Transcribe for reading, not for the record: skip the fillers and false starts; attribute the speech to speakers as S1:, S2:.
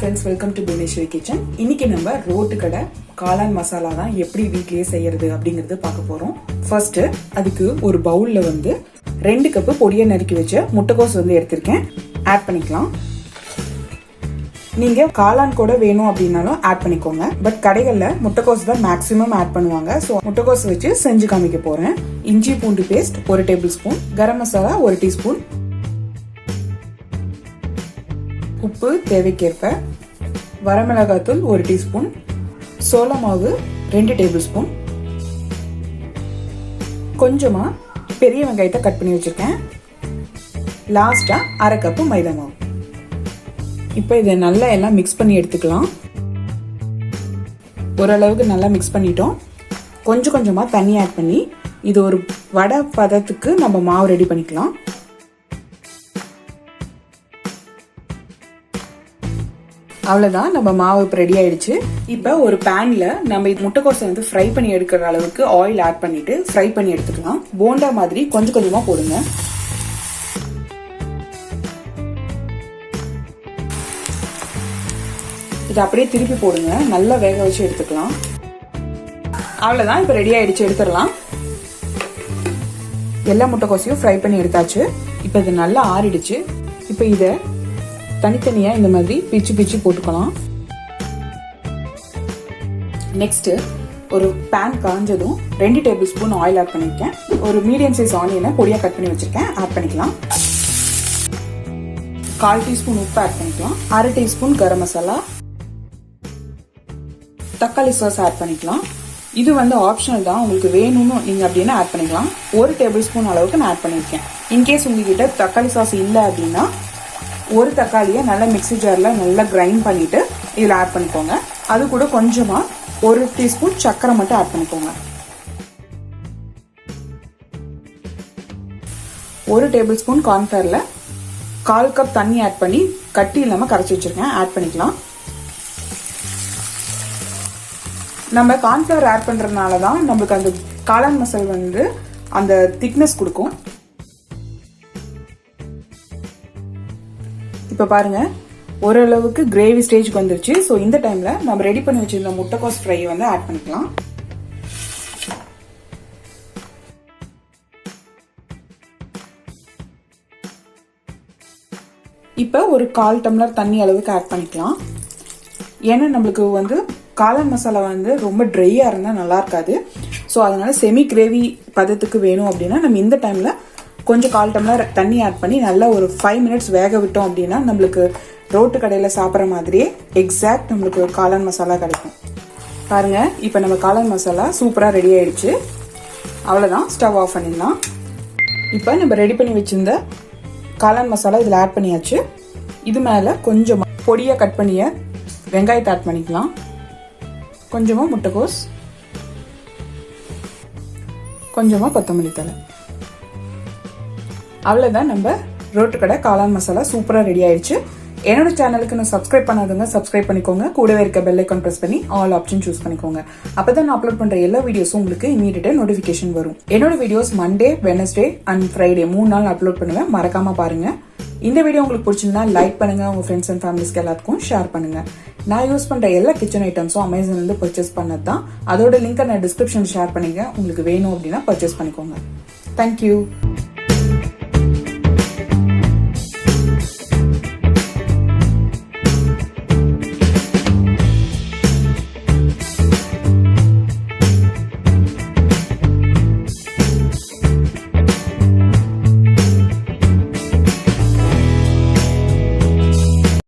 S1: friends, welcome to Bhubaneswari kitchen. இன்னைக்கு நம்ம road கடை காளான் மசாலா தான் எப்படி வீட்லயே செய்யறது அப்படிங்கறது பார்க்க போறோம். ஃபர்ஸ்ட் அதுக்கு ஒரு பவுல்ல வந்து 2 கப் பொடியை நறுக்கி வச்ச முட்டைக்கோஸ் வந்து எடுத்திருக்கேன். ஆட் பண்ணிக்கலாம். நீங்க காளான் கூட வேணும் அப்படின்னாலும் ஆட் பண்ணிக்கோங்க. பட் கடைகள்ல முட்டைக்கோஸ் தான் மேக்ஸிமம் ஆட் பண்ணுவாங்க. ஸோ முட்டைக்கோஸ் வச்சு செஞ்சு காமிக்க போறேன். இஞ்சி பூண்டு paste 1 table spoon, garam masala 1 teaspoon, உப்பு தேவைக்கேற்ப, வரமிளகாத்தூள் 1 டீஸ்பூன், சோள மாவு 2 டேபிள் ஸ்பூன், கொஞ்சமா பெரிய வெங்காயத்தை கட் பண்ணி வச்சிருக்கேன், லாஸ்டா 1/2 கப் மைதா மாவு. இப்போ இதை நல்லா எல்லாம் மிக்ஸ் பண்ணி எடுத்துக்கலாம். ஓரளவுக்கு நல்லா மிக்ஸ் பண்ணிட்டோம். கொஞ்சம் கொஞ்சமா தண்ணி ஆட் பண்ணி இது ஒரு வடை பதத்துக்கு நம்ம மாவு ரெடி பண்ணிக்கலாம். அவ்வளவுதான், நம்ம மாவு இப்போ ரெடி ஆயிடுச்சு. இப்போ ஒரு பேன்ல நம்ம முட்டைக்கோஸை வந்து ஃப்ரை பண்ணி எடுக்கிற அளவுக்கு ஆயில் ஆட் பண்ணிட்டு ஃப்ரை பண்ணி எடுத்துக்கலாம். போண்டா மாதிரி கொஞ்சம் கொஞ்சமா போடுங்க. இது அப்படியே திருப்பி போடுங்க. நல்லா வேக வச்சு எடுத்துக்கலாம். அவ்வளவுதான், இப்போ ரெடி ஆயிடுச்சு, எடுத்துடலாம். எல்லா முட்டைக்கோசையும் ஃப்ரை பண்ணி எடுத்தாச்சு. இப்போ இது நல்லா ஆறிடுச்சு. இப்போ இதை தனித்தனியா இந்த மாதிரி பிச்சு பிச்சு போட்டுக்கலாம். நெக்ஸ்ட் ஒரு பேன் காஞ்சதும் 2 டேபிள் ஸ்பூன் ஆயில் ஆட் பண்ணிருக்கேன். ஒரு மீடியம் சைஸ் ஆனியனை பொடியா கட் பண்ணி வச்சிருக்கேன், ஆட் பண்ணிக்கலாம். 1/4 டீஸ்பூன் உப்பு ஆட் பண்ணிக்கலாம். 1/2 டீஸ்பூன் கரம் மசாலா, தக்காளி சாஸ் ஆட் பண்ணிக்கலாம். இது வந்து ஆப்ஷனல் தான், உங்களுக்கு வேணும்னு நீங்க அப்படின்னா ஆட் பண்ணிக்கலாம். 1 டேபிள் ஸ்பூன் அளவுக்கு நான் ஆட் பண்ணிருக்கேன். இன்கேஸ் உங்ககிட்ட தக்காளி சாஸ் இல்லை அப்படின்னா ஒரு தக்காளியை நல்லா மிக்ஸி ஜார்ல நல்லா கிரைண்ட் பண்ணிட்டு இதுல ஆட் பண்ணிக்கோங்க. அது கூட கொஞ்சமா 1 டீஸ்பூன் சர்க்கரை மட்டும் ஆட் பண்ணிக்கோங்க. 1 டேபிள் ஸ்பூன் கார்ன்ஃபிளவர்ல 1/4 கப் தண்ணி ஆட் பண்ணி கட்டி இல்லாம கரைச்சி வச்சிருக்கேன், ஆட் பண்ணிக்கலாம். நம்ம கார்ன்ஃபிளவர் ஆட் பண்றதுனால தான் நம்மளுக்கு அந்த காளான் மசாலா வந்து அந்த திக்னஸ் கொடுக்கும். இப்ப பாருங்க, ஓரளவுக்கு கிரேவி ஸ்டேஜ்க்கு வந்துருச்சு. ஸோ இந்த டைம்ல நம்ம ரெடி பண்ணி வச்சிருந்த முட்டைக்கோஸ் ஃப்ரை வந்து ஆட் பண்ணிக்கலாம். இப்ப ஒரு 1/4 டம்ளர் தண்ணி அளவுக்கு ஆட் பண்ணிக்கலாம். ஏன்னா நம்மளுக்கு வந்து காளான் மசாலா வந்து ரொம்ப ட்ரையா இருந்தா நல்லா இருக்காது. ஸோ அதனால செமி கிரேவி பதத்துக்கு வேணும் அப்படின்னா நம்ம இந்த டைம்ல கொஞ்சம் 1/4 டம்ளர் தண்ணி ஆட் பண்ணி நல்லா ஒரு 5 மினிட்ஸ் வேக விட்டோம் அப்படின்னா நம்மளுக்கு ரோட்டு கடையில சாப்பிட்ற மாதிரியே எக்ஸாக்ட் நம்மளுக்கு காளான் மசாலா கிடைக்கும். பாருங்க, இப்போ நம்ம காளான் மசாலா சூப்பரா ரெடி ஆயிடுச்சு. அவ்வளவுதான், ஸ்டவ் ஆஃப் பண்ணிடலாம். இப்போ நம்ம ரெடி பண்ணி வச்சிருந்த காளான் மசாலா இதுல ஆட் பண்ணியாச்சு. இது மேல கொஞ்சமா பொடியா கட் பண்ணிய வெங்காயத்தை ஆட் பண்ணிக்கலாம். கொஞ்சமா முட்டைக்கோஸ், கொஞ்சமா கொத்தமல்லி தழை. அவ்வளவுதான், நம்ம ரோட்டு கடை காளான் மசாலா சூப்பரா ரெடி ஆயிடுச்சு. என்னோட சேனலுக்கு நான் சப்ஸ்கிரைப் பண்ணாதவங்க சப்ஸ்கிரைப் பண்ணிக்கோங்க. கூடவே இருக்க பெல் ஐகான் பிரஸ் பண்ணி ஆல் ஆப்ஷன் சூஸ் பண்ணிக்கோங்க. அப்பதான் நான் அப்லோட் பண்ற எல்லா வீடியோஸும் உங்களுக்கு இமீடியட்டா நோட்டிபிகேஷன் வரும். என்னோட videos Monday, Wednesday and Friday 3 நாள் அப்லோட் பண்ணுவேன். மறக்காம பாருங்க. இந்த வீடியோ உங்களுக்கு பிடிச்சிருந்தா லைக் பண்ணுங்க, உங்க ஃப்ரெண்ட்ஸ் அண்ட் ஃபேமிலிஸ்க்கு எல்லாத்துக்கும் ஷேர் பண்ணுங்க. நான் யூஸ் பண்ற எல்லா கிச்சன் ஐட்டம்ஸும் அமேசான்ல இருந்து பர்ச்சேஸ் பண்ணது தான். அதோட லிங்க் நான் டிஸ்கிரிப்ஷன் ஷேர் பண்ணிங்க. உங்களுக்கு வேணும் அப்படின்னா பர்ச்சேஸ் பண்ணிக்கோங்க. தேங்க்யூ.